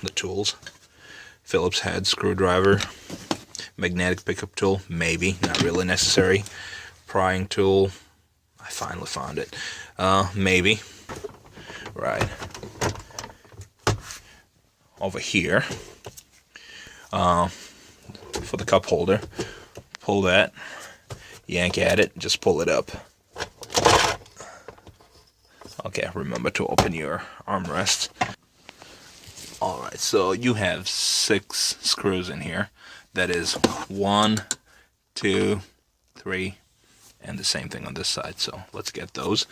The tools: Phillips head screwdriver, magnetic pickup tool, maybe, not really necessary. Prying tool, I finally found it. Maybe. Right. Over here, for the cup holder, pull that, yank at it, just pull it up. Okay, remember to open your armrest. Alright, so you have 6 screws in here. That is 1, 2, 3, and the same thing on this side. So let's get those.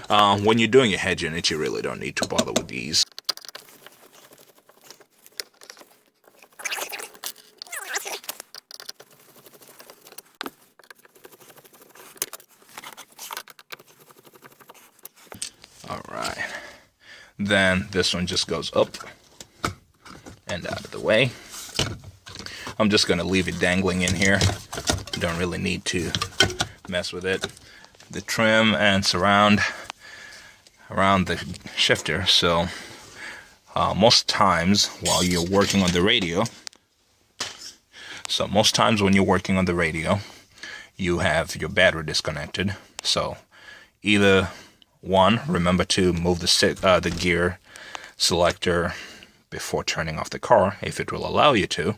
When you're doing a head unit, you really don't need to bother with these. Alright, then this one just goes up and out of the way. I'm just going to leave it dangling in here. Don't really need to mess with it. The trim and surround around the shifter. So most times while you're working on the radio, when you're working on the radio, you have your battery disconnected. So either one, remember to move the gear selector before turning off the car, if it will allow you to,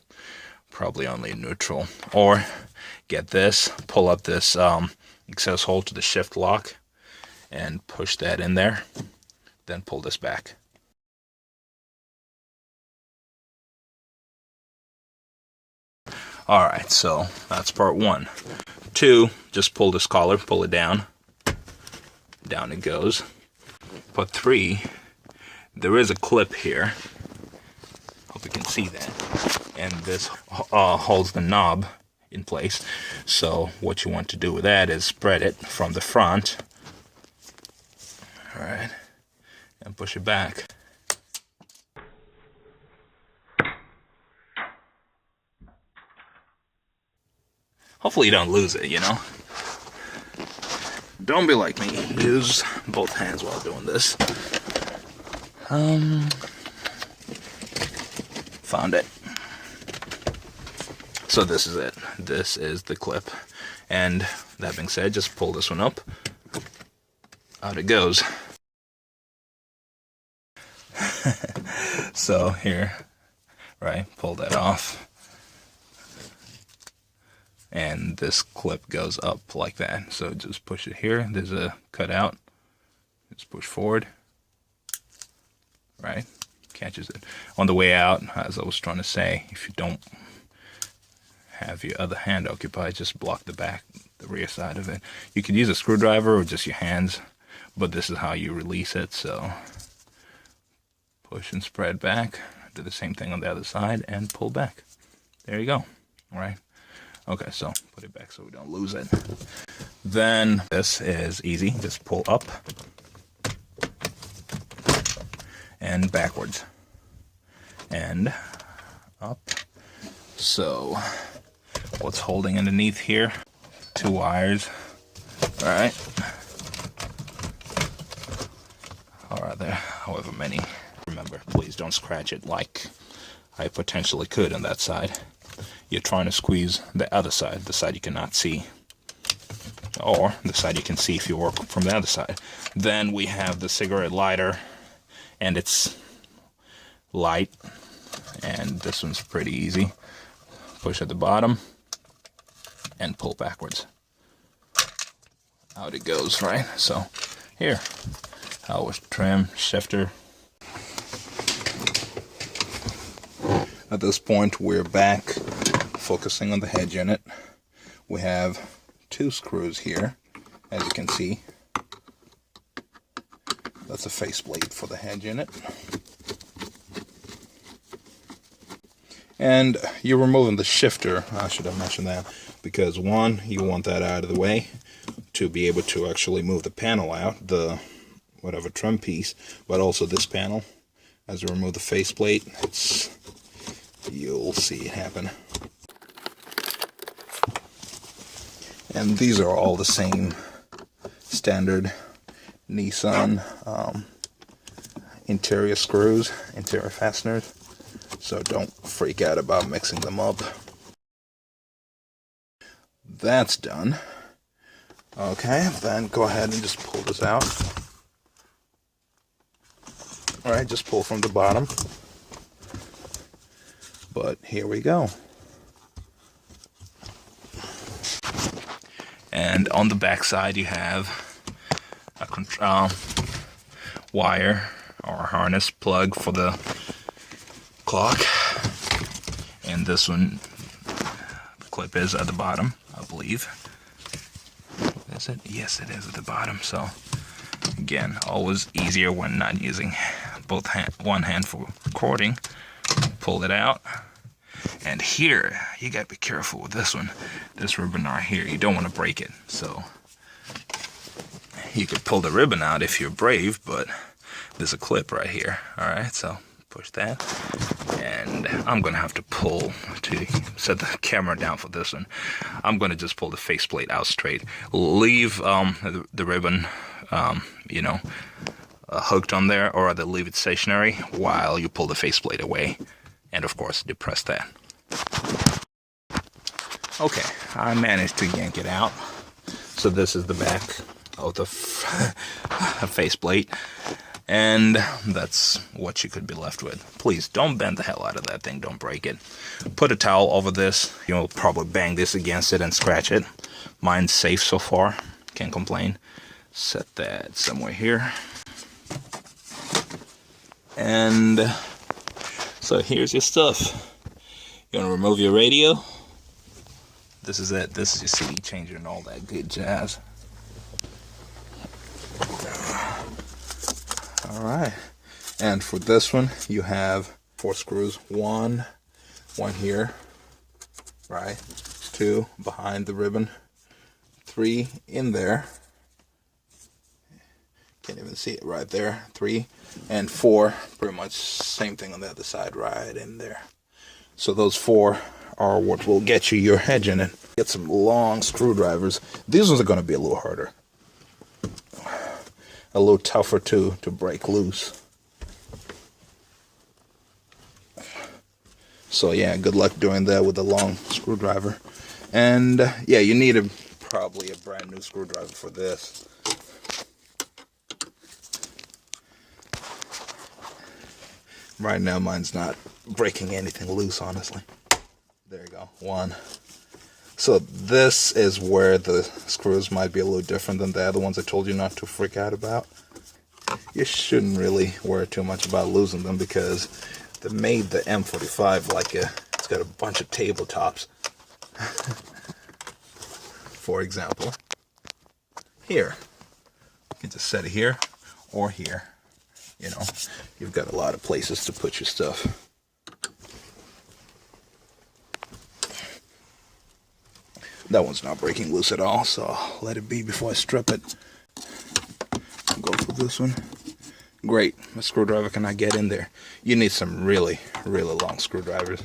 probably only in neutral, or get this, pull up this access hole to the shift lock and push that in there, then pull this back. Alright, so that's part 1. 2, just pull this collar, pull it down. Down it goes. Part 3, there is a clip here. Hope you can see that. And this holds the knob in place. So what you want to do with that is spread it from the front. Alright. And push it back. Hopefully you don't lose it, you know. Don't be like me. Use both hands while doing this. Found it. So this is it. This is the clip. And that being said, just pull this one up. Out it goes. So here, right, pull that off. And this clip goes up like that. So just push it here. There's a cutout. Just push forward. Right? Catches it. On the way out, as I was trying to say, if you don't have your other hand occupied, just block the back, the rear side of it. You could use a screwdriver or just your hands, but this is how you release it. So push and spread back. Do the same thing on the other side and pull back. There you go. All right. Okay, so put it back so we don't lose it. Then this is easy. Just pull up and backwards and up. So what's holding underneath here? 2 wires. All right. Or are there however many? Remember, please don't scratch it like I potentially could on that side. You're trying to squeeze the other side, the side you cannot see, or the side you can see if you work from the other side. Then we have the cigarette lighter, and it's light, and this one's pretty easy. Push at the bottom and pull backwards. Out it goes, right? So here, our trim shifter. At this point, we're back focusing on the head unit. We have 2 screws here, as you can see. That's a faceplate for the head unit. And you're removing the shifter, I should have mentioned that, because 1, you want that out of the way to be able to actually move the panel out, the whatever trim piece, but also this panel. As you remove the faceplate, you'll see it happen. And these are all the same standard Nissan interior screws, interior fasteners. so don't freak out about mixing them up. That's done. Okay, then go ahead and just pull this out. Alright, just pull from the bottom. But here we go. And on the back side you have a wire or harness plug for the clock. And this one, the clip is at the bottom, I believe. Is it? Yes, it is at the bottom. So again, always easier when not using one hand for recording. Pull it out. And here, you gotta be careful with this one. This ribbon right here, you don't want to break it. So you could pull the ribbon out if you're brave, but there's a clip right here. Alright, so push that. And I'm gonna have to pull to set the camera down for this one. I'm gonna just pull the faceplate out straight. Leave the ribbon, you know, hooked on there, or either leave it stationary while you pull the faceplate away. And of course, depress that. Okay, I managed to yank it out. So this is the back of the faceplate. And that's what you could be left with. Please don't bend the hell out of that thing, don't break it. Put a towel over this. You'll probably bang this against it and scratch it. Mine's safe so far, can't complain. Set that somewhere here. And so here's your stuff. You want to remove your radio? This is it. This is your CD changer and all that good jazz. Alright, and for this one you have 4 screws. One here, right? 2 behind the ribbon, 3 in there. Can't even see it right there. 3 and 4, pretty much same thing on the other side, right in there. So those 4 are what will get you your hedge in it. Get some long screwdrivers. These ones are going to be a little harder, a little tougher to break loose. So yeah, good luck doing that with a long screwdriver. And yeah, you need probably a brand new screwdriver for this. Right now mine's not breaking anything loose, honestly. There you go, 1. So this is where the screws might be a little different than the other ones I told you not to freak out about. You shouldn't really worry too much about losing them because they made the M45 like it's got a bunch of tabletops. For example, here. You can just set it here or here. You know, you've got a lot of places to put your stuff. That one's not breaking loose at all, so I'll let it be before I strip it. Go for this one. Great, my screwdriver cannot get in there. You need some really, really long screwdrivers.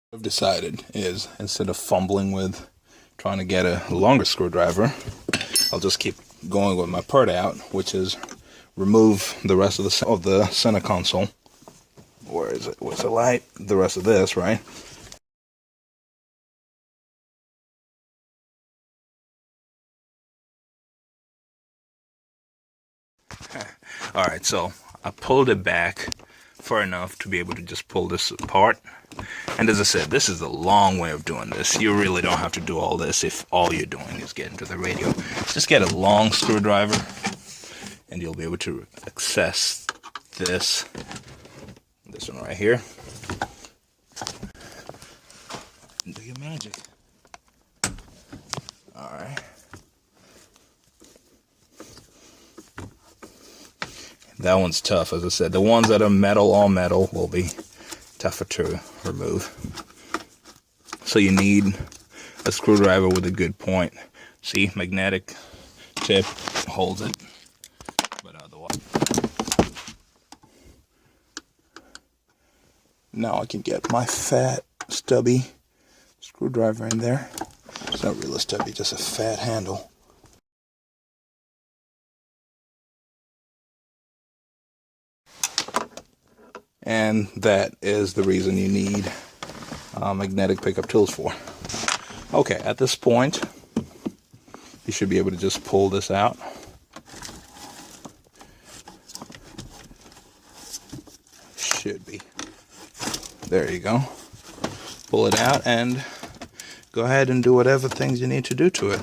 What I've decided is, instead of fumbling with trying to get a longer screwdriver, I'll just keep going with my part out, which is remove the rest of the center console. Where is it? Where's the light? The rest of this, right? Alright, so I pulled it back far enough to be able to just pull this apart. And as I said, this is a long way of doing this. You really don't have to do all this if all you're doing is getting to the radio. Just get a long screwdriver and you'll be able to access this one right here. Do your magic. Alright. That one's tough, as I said. The ones that are metal, all metal, will be tougher to remove. So you need a screwdriver with a good point. See, magnetic tip holds it, but otherwise. Now I can get my fat, stubby screwdriver in there. It's not really stubby, just a fat handle. And that is the reason you need magnetic pickup tools for. Okay, at this point, you should be able to just pull this out. Should be. There you go. Pull it out and go ahead and do whatever things you need to do to it.